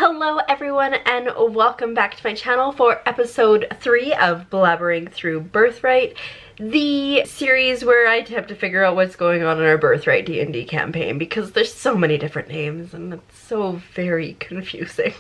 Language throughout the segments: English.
Hello everyone and welcome back to my channel for episode 3 of Blabbering through Birthright, the series where I attempt to figure out what's going on in our Birthright D&D campaign because there's so many different names and it's so very confusing.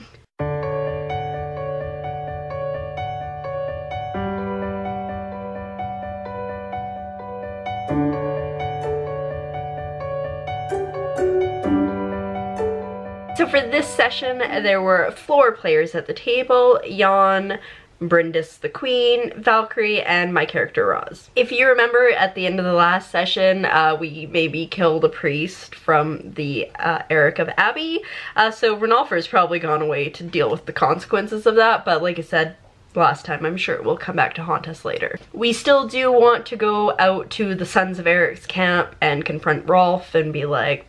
So for this session, there were floor players at the table: Jan, Brindis the Queen, Valkyrie, and my character Roz. If you remember, at the end of the last session, we maybe killed a priest from the Eric of Abbey. So Renalfer's probably gone away to deal with the consequences of that, but like I said last time, I'm sure it will come back to haunt us later. We still do want to go out to the Sons of Eric's camp and confront Rolf and be like,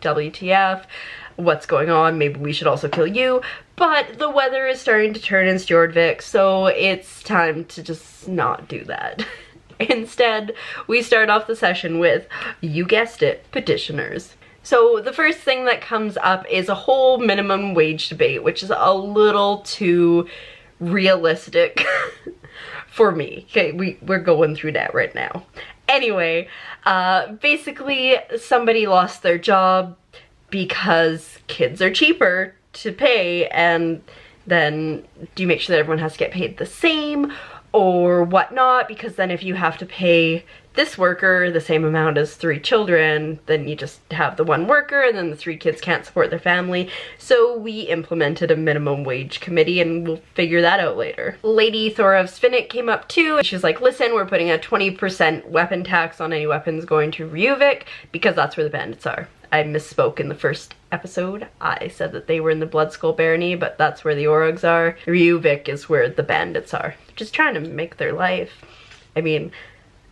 WTF? What's going on? Maybe we should also kill you. But the weather is starting to turn in Stjordvik, so it's time to just not do that. Instead, we start off the session with, you guessed it, petitioners. So the first thing that comes up is a whole minimum wage debate, which is a little too realistic for me. Okay, we're going through that right now. Anyway, basically somebody lost their job because kids are cheaper to pay, and then do you make sure that everyone has to get paid the same or whatnot? Because then if you have to pay this worker the same amount as 3 children, then you just have the 1 worker and then the 3 kids can't support their family. So we implemented a minimum wage committee and we'll figure that out later. Lady Thora of Svinnik came up too. She was like, listen, we're putting a 20% weapon tax on any weapons going to Ryuvik because that's where the bandits are. I misspoke in the first episode. I said that they were in the Bloodskull Barony, but that's where the Orogs are. Ryuvik is where the bandits are. Just trying to make their life. I mean,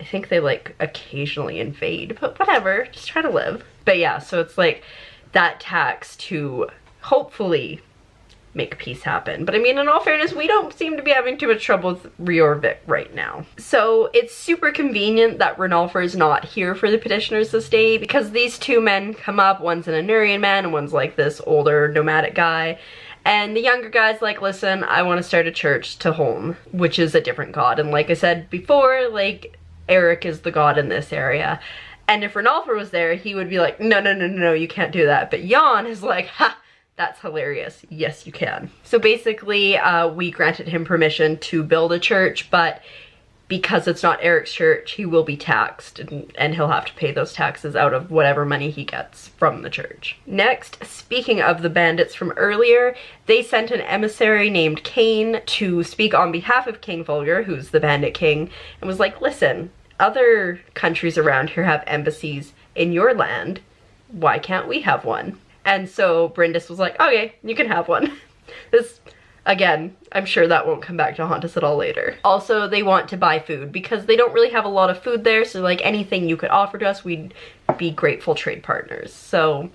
I think they like occasionally invade, but whatever, just try to live. But yeah, so it's like that tax to hopefully make peace happen. But I mean, in all fairness, we don't seem to be having too much trouble with Ryuvik right now. So it's super convenient that Renalfer is not here for the petitioners this day, because these 2 men come up, one's an Anurian man and one's like this older nomadic guy. And the younger guy's like, listen, I want to start a church to Holm, which is a different god. And like I said before, like, Eric is the god in this area. And if Renalfer was there, he would be like, no, you can't do that. But Jan is like, ha! That's hilarious. Yes, you can. So basically, we granted him permission to build a church, but because it's not Eric's church, he will be taxed, and he'll have to pay those taxes out of whatever money he gets from the church. Next, speaking of the bandits from earlier, they sent an emissary named Kane to speak on behalf of King Volger, who's the bandit king, and was like, listen, other countries around here have embassies in your land. Why can't we have one? And so Brindis was like, okay, you can have one. This, again, I'm sure that won't come back to haunt us at all later. Also, they want to buy food because they don't really have a lot of food there, so like anything you could offer to us, we'd be grateful trade partners. So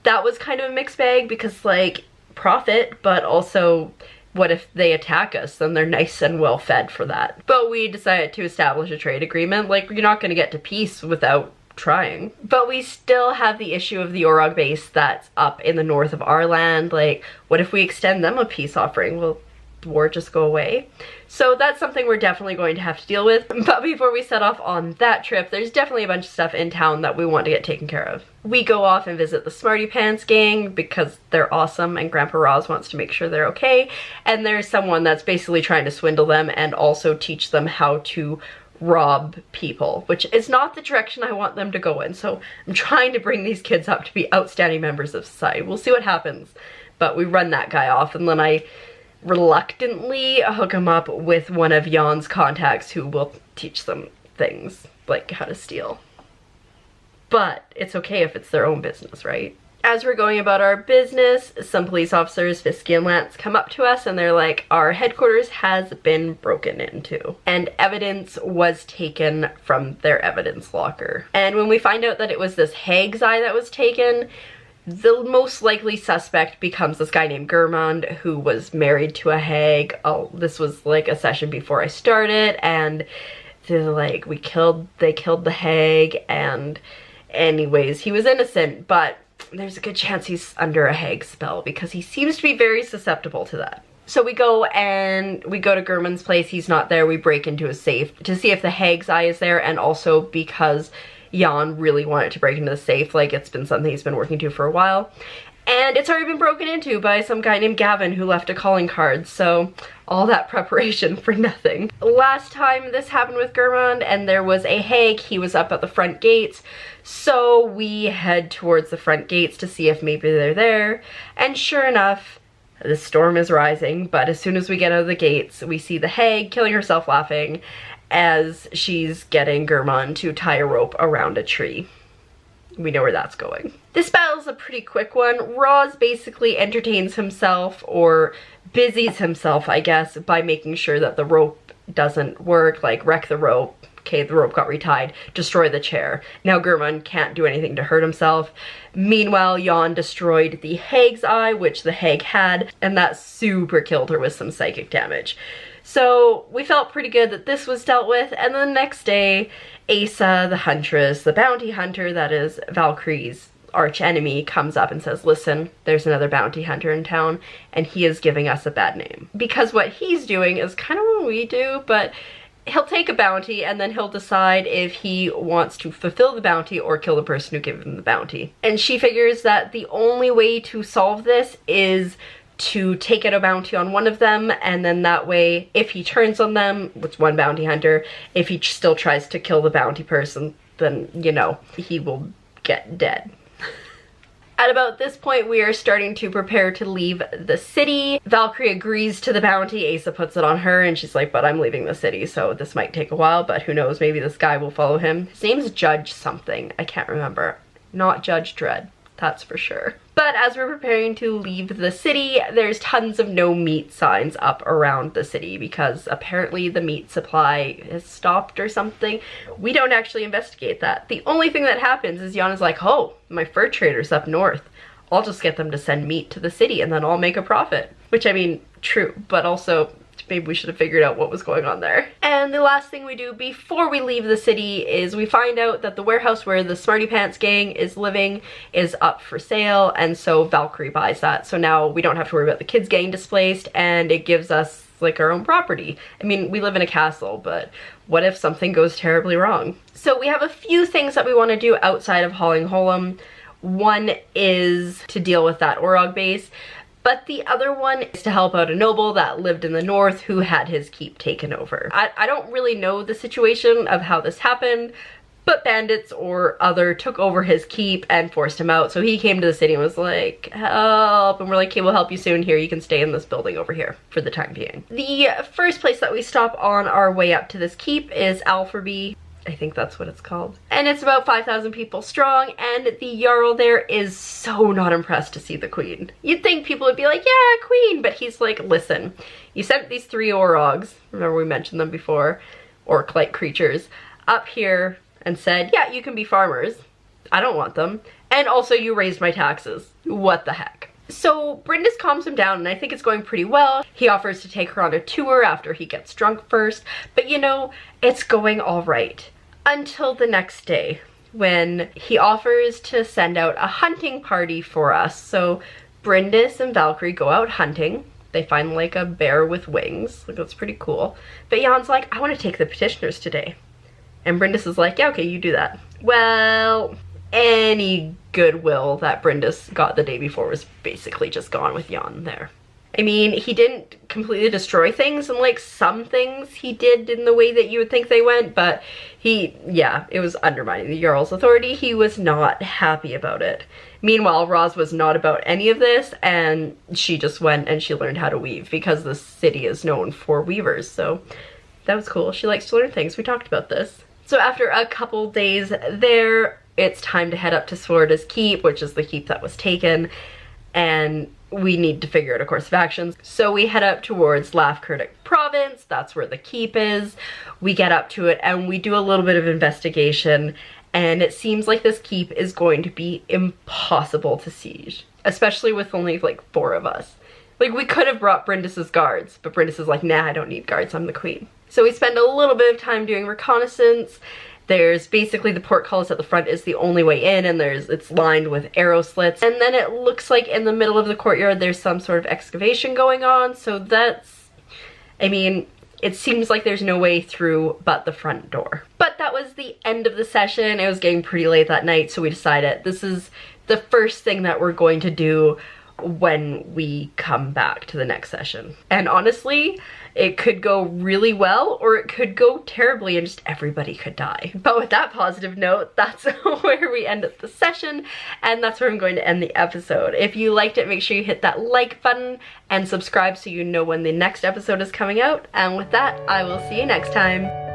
that was kind of a mixed bag because like profit, but also what if they attack us? Then they're nice and well fed for that. But we decided to establish a trade agreement. Like, you're not gonna get to peace without trying. But we still have the issue of the Orog base that's up in the north of our land. Like, what if we extend them a peace offering? Will the war just go away? So that's something we're definitely going to have to deal with. But before we set off on that trip, there's definitely a bunch of stuff in town that we want to get taken care of. We go off and visit the Smarty Pants gang because they're awesome and Grandpa Roz wants to make sure they're okay. And there's someone that's basically trying to swindle them and also teach them how to rob people, which is not the direction I want them to go in. So I'm trying to bring these kids up to be outstanding members of society. We'll see what happens. But we run that guy off and then I reluctantly hook him up with one of Jan's contacts who will teach them things like how to steal. But it's okay if it's their own business, right? As we're going about our business, some police officers, Fisky and Lance, come up to us and they're like, our headquarters has been broken into. And evidence was taken from their evidence locker. And when we find out that it was this hag's eye that was taken, the most likely suspect becomes this guy named Gurmund, who was married to a hag. Oh, this was like a session before I started, and they're like, they killed the hag, and anyways, he was innocent, but there's a good chance he's under a hag spell because he seems to be very susceptible to that. So we go to German's place. He's not there. We break into his safe to see if the hag's eye is there, and also because Jan really wanted to break into the safe. Like, it's been something he's been working to for a while. And it's already been broken into by some guy named Gavin who left a calling card, so all that preparation for nothing. Last time this happened with German and there was a hag, he was up at the front gates, so we head towards the front gates to see if maybe they're there, and sure enough, the storm is rising, but as soon as we get out of the gates, we see the hag killing herself laughing as she's getting German to tie a rope around a tree. We know where that's going. This battle's a pretty quick one. Roz basically entertains himself, or busies himself, I guess, by making sure that the rope doesn't work, like wreck the rope. Okay, the rope got retied. Destroy the chair. Now German can't do anything to hurt himself. Meanwhile, Jan destroyed the hag's eye, which the hag had, and that super killed her with some psychic damage. So we felt pretty good that this was dealt with, and then the next day, Asa, the huntress, the bounty hunter, that is Valkyrie's arch enemy, comes up and says, listen, there's another bounty hunter in town, and he is giving us a bad name. Because what he's doing is kind of what we do, but he'll take a bounty and then he'll decide if he wants to fulfill the bounty or kill the person who gave him the bounty. And she figures that the only way to solve this is to take out a bounty on one of them, and then that way, if he turns on them, it's one bounty hunter, if he still tries to kill the bounty person, then, you know, he will get dead. At about this point, we are starting to prepare to leave the city. Valkyrie agrees to the bounty. Asa puts it on her, and she's like, but I'm leaving the city, so this might take a while, but who knows, maybe this guy will follow him. His name's Judge something. I can't remember. Not Judge Dredd. That's for sure. But as we're preparing to leave the city, there's tons of no meat signs up around the city because apparently the meat supply has stopped or something. We don't actually investigate that. The only thing that happens is Jan is like, oh, my fur trader's up north. I'll just get them to send meat to the city and then I'll make a profit. Which, I mean, true, but also maybe we should have figured out what was going on there. And the last thing we do before we leave the city is we find out that the warehouse where the Smarty Pants gang is living is up for sale, and so Valkyrie buys that. So now we don't have to worry about the kids getting displaced, and it gives us like our own property. I mean, we live in a castle, but what if something goes terribly wrong? So we have a few things that we want to do outside of Halling Holm. One is to deal with that Orog base, but the other one is to help out a noble that lived in the north who had his keep taken over. I don't really know the situation of how this happened, but bandits or other took over his keep and forced him out. So he came to the city and was like, help. And we're like, okay, we'll help you soon. Here, you can stay in this building over here for the time being. The first place that we stop on our way up to this keep is Alpherby. I think that's what it's called. And it's about 5,000 people strong, and the Jarl there is so not impressed to see the queen. You'd think people would be like, yeah, queen, but he's like, listen, you sent these 3 Orogs, remember we mentioned them before, orc-like creatures, up here and said, yeah, you can be farmers. I don't want them. And also you raised my taxes. What the heck? So Brindis calms him down, and I think it's going pretty well. He offers to take her on a tour after he gets drunk first, but you know, it's going all right. Until the next day, when he offers to send out a hunting party for us. So Brindis and Valkyrie go out hunting. They find like a bear with wings. Like, that's pretty cool. But Jan's like, I want to take the petitioners today. And Brindis is like, yeah, okay, you do that. Well, any goodwill that Brindis got the day before was basically just gone with Jan there. I mean, he didn't completely destroy things, and like some things he did in the way that you would think they went, but yeah, it was undermining the Jarl's authority. He was not happy about it. Meanwhile, Roz was not about any of this, and she just went and she learned how to weave because the city is known for weavers, so that was cool. She likes to learn things. We talked about this. So after a couple days there, it's time to head up to Florida's keep, which is the keep that was taken, and we need to figure out a course of action. So we head up towards Lafkurdik province. That's where the keep is. We get up to it and we do a little bit of investigation, and it seems like this keep is going to be impossible to siege, especially with only like 4 of us. Like, we could have brought Brindis's guards, but Brindis is like, nah, I don't need guards, I'm the queen. So we spend a little bit of time doing reconnaissance, There's basically the portcullis at the front is the only way in, and it's lined with arrow slits. And then it looks like in the middle of the courtyard there's some sort of excavation going on, so that's, I mean, it seems like there's no way through but the front door. But that was the end of the session. It was getting pretty late that night, so we decided this is the first thing that we're going to do when we come back to the next session. And honestly, it could go really well or it could go terribly and just everybody could die. But with that positive note, that's where we end the session, and that's where I'm going to end the episode. If you liked it, make sure you hit that like button and subscribe so you know when the next episode is coming out. And with that, I will see you next time.